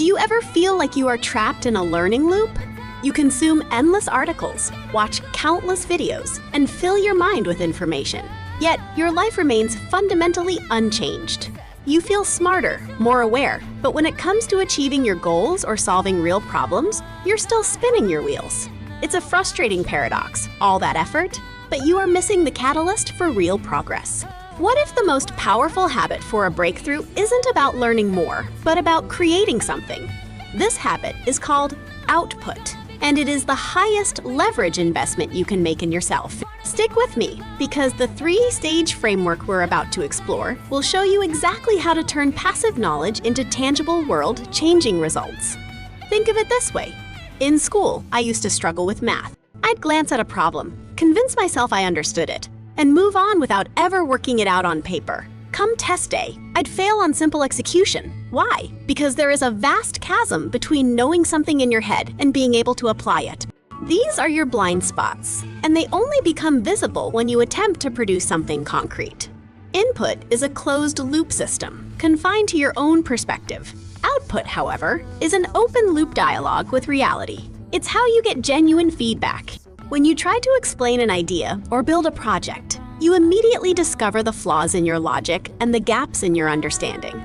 Do you ever feel like you are trapped in a learning loop? You consume endless articles, watch countless videos, and fill your mind with information. Yet, your life remains fundamentally unchanged. You feel smarter, more aware, but when it comes to achieving your goals or solving real problems, you're still spinning your wheels. It's a frustrating paradox, all that effort, but you are missing the catalyst for real progress. What if the most powerful habit for a breakthrough isn't about learning more, but about creating something? This habit is called output, and it is the highest leverage investment you can make in yourself. Stick with me, because the 3-stage framework we're about to explore will show you exactly how to turn passive knowledge into tangible world-changing results. Think of it this way. In school, I used to struggle with math. I'd glance at a problem, convince myself I understood it, and move on without ever working it out on paper. Come test day, I'd fail on simple execution. Why? Because there is a vast chasm between knowing something in your head and being able to apply it. These are your blind spots, and they only become visible when you attempt to produce something concrete. Input is a closed-loop system, confined to your own perspective. Output, however, is an open-loop dialogue with reality. It's how you get genuine feedback. When you try to explain an idea or build a project, you immediately discover the flaws in your logic and the gaps in your understanding.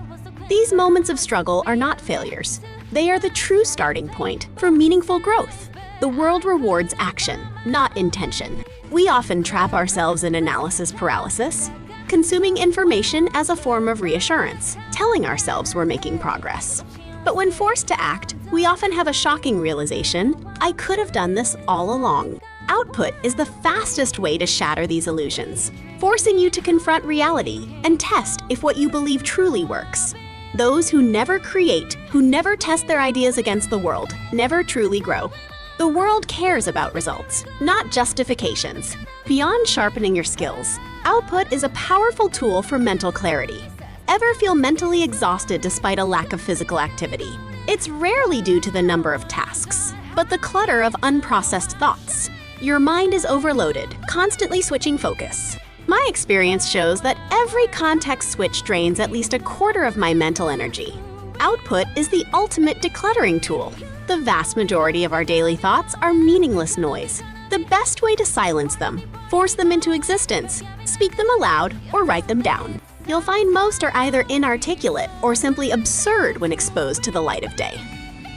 These moments of struggle are not failures. They are the true starting point for meaningful growth. The world rewards action, not intention. We often trap ourselves in analysis paralysis, consuming information as a form of reassurance, telling ourselves we're making progress. But when forced to act, we often have a shocking realization: I could have done this all along. Output is the fastest way to shatter these illusions, forcing you to confront reality and test if what you believe truly works. Those who never create, who never test their ideas against the world, never truly grow. The world cares about results, not justifications. Beyond sharpening your skills, output is a powerful tool for mental clarity. Ever feel mentally exhausted despite a lack of physical activity? It's rarely due to the number of tasks, but the clutter of unprocessed thoughts. Your mind is overloaded, constantly switching focus. My experience shows that every context switch drains at least a quarter of my mental energy. Output is the ultimate decluttering tool. The vast majority of our daily thoughts are meaningless noise. The best way to silence them, force them into existence, speak them aloud, or write them down. You'll find most are either inarticulate or simply absurd when exposed to the light of day.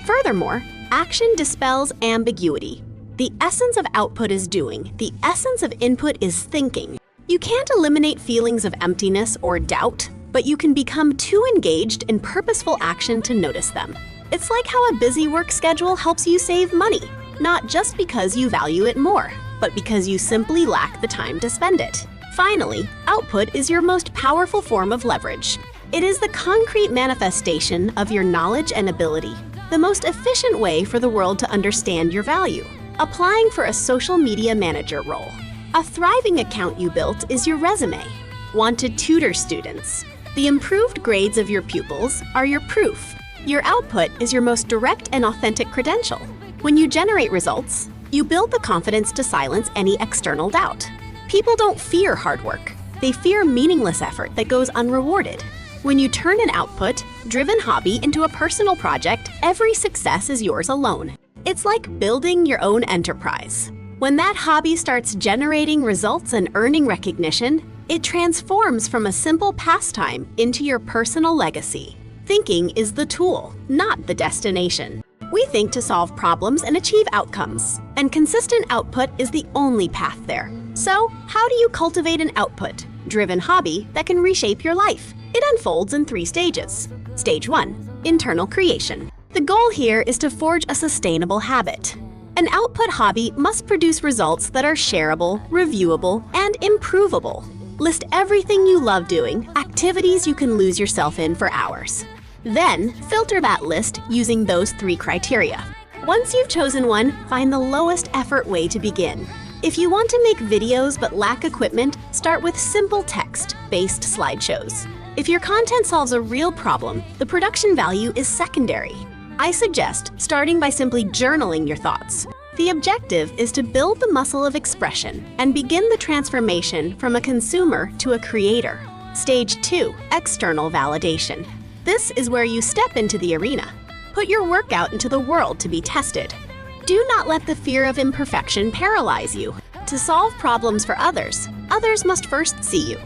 Furthermore, action dispels ambiguity. The essence of output is doing. The essence of input is thinking. You can't eliminate feelings of emptiness or doubt, but you can become too engaged in purposeful action to notice them. It's like how a busy work schedule helps you save money, not just because you value it more, but because you simply lack the time to spend it. Finally, output is your most powerful form of leverage. It is the concrete manifestation of your knowledge and ability, the most efficient way for the world to understand your value. Applying for a social media manager role. A thriving account you built is your resume. Wanted tutor students. The improved grades of your pupils are your proof. Your output is your most direct and authentic credential. When you generate results, you build the confidence to silence any external doubt. People don't fear hard work. They fear meaningless effort that goes unrewarded. When you turn an output-driven hobby into a personal project, every success is yours alone. It's like building your own enterprise. When that hobby starts generating results and earning recognition, it transforms from a simple pastime into your personal legacy. Thinking is the tool, not the destination. We think to solve problems and achieve outcomes, and consistent output is the only path there. So, how do you cultivate an output-driven hobby that can reshape your life? It unfolds in 3 stages. Stage 1, internal creation. The goal here is to forge a sustainable habit. An output hobby must produce results that are shareable, reviewable, and improvable. List everything you love doing, activities you can lose yourself in for hours. Then, filter that list using those 3 criteria. Once you've chosen one, find the lowest effort way to begin. If you want to make videos but lack equipment, start with simple text-based slideshows. If your content solves a real problem, the production value is secondary. I suggest starting by simply journaling your thoughts. The objective is to build the muscle of expression and begin the transformation from a consumer to a creator. Stage 2, external validation. This is where you step into the arena. Put your work out into the world to be tested. Do not let the fear of imperfection paralyze you. To solve problems for others, others must first see you.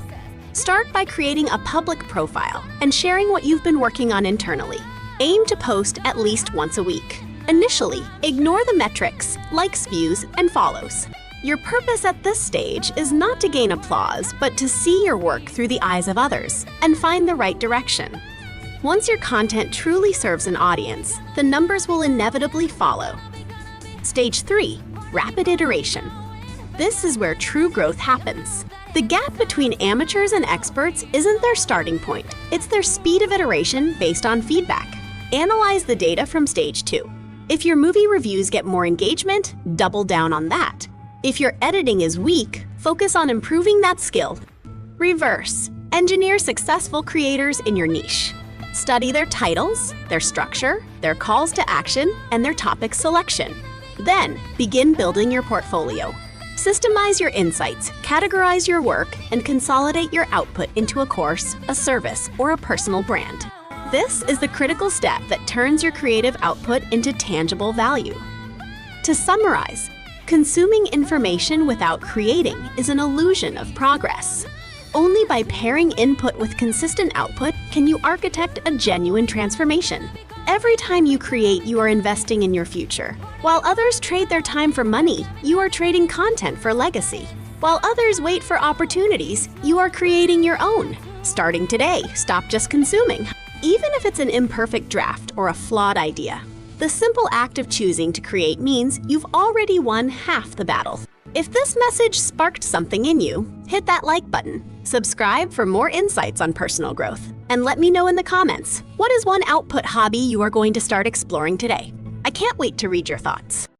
Start by creating a public profile and sharing what you've been working on internally. Aim to post at least once a week. Initially, ignore the metrics, likes, views, and follows. Your purpose at this stage is not to gain applause, but to see your work through the eyes of others and find the right direction. Once your content truly serves an audience, the numbers will inevitably follow. Stage 3, rapid iteration. This is where true growth happens. The gap between amateurs and experts isn't their starting point, it's their speed of iteration based on feedback. Analyze the data from stage 2. If your movie reviews get more engagement, double down on that. If your editing is weak, focus on improving that skill. Reverse. Engineer successful creators in your niche. Study their titles, their structure, their calls to action, and their topic selection. Then, begin building your portfolio. Systemize your insights, categorize your work, and consolidate your output into a course, a service, or a personal brand. This is the critical step that turns your creative output into tangible value. To summarize, consuming information without creating is an illusion of progress. Only by pairing input with consistent output can you architect a genuine transformation. Every time you create, you are investing in your future. While others trade their time for money, you are trading content for legacy. While others wait for opportunities, you are creating your own. Starting today, stop just consuming. Even if it's an imperfect draft or a flawed idea, the simple act of choosing to create means you've already won half the battle. If this message sparked something in you, hit that like button. Subscribe for more insights on personal growth. And let me know in the comments, what is one output hobby you are going to start exploring today? I can't wait to read your thoughts.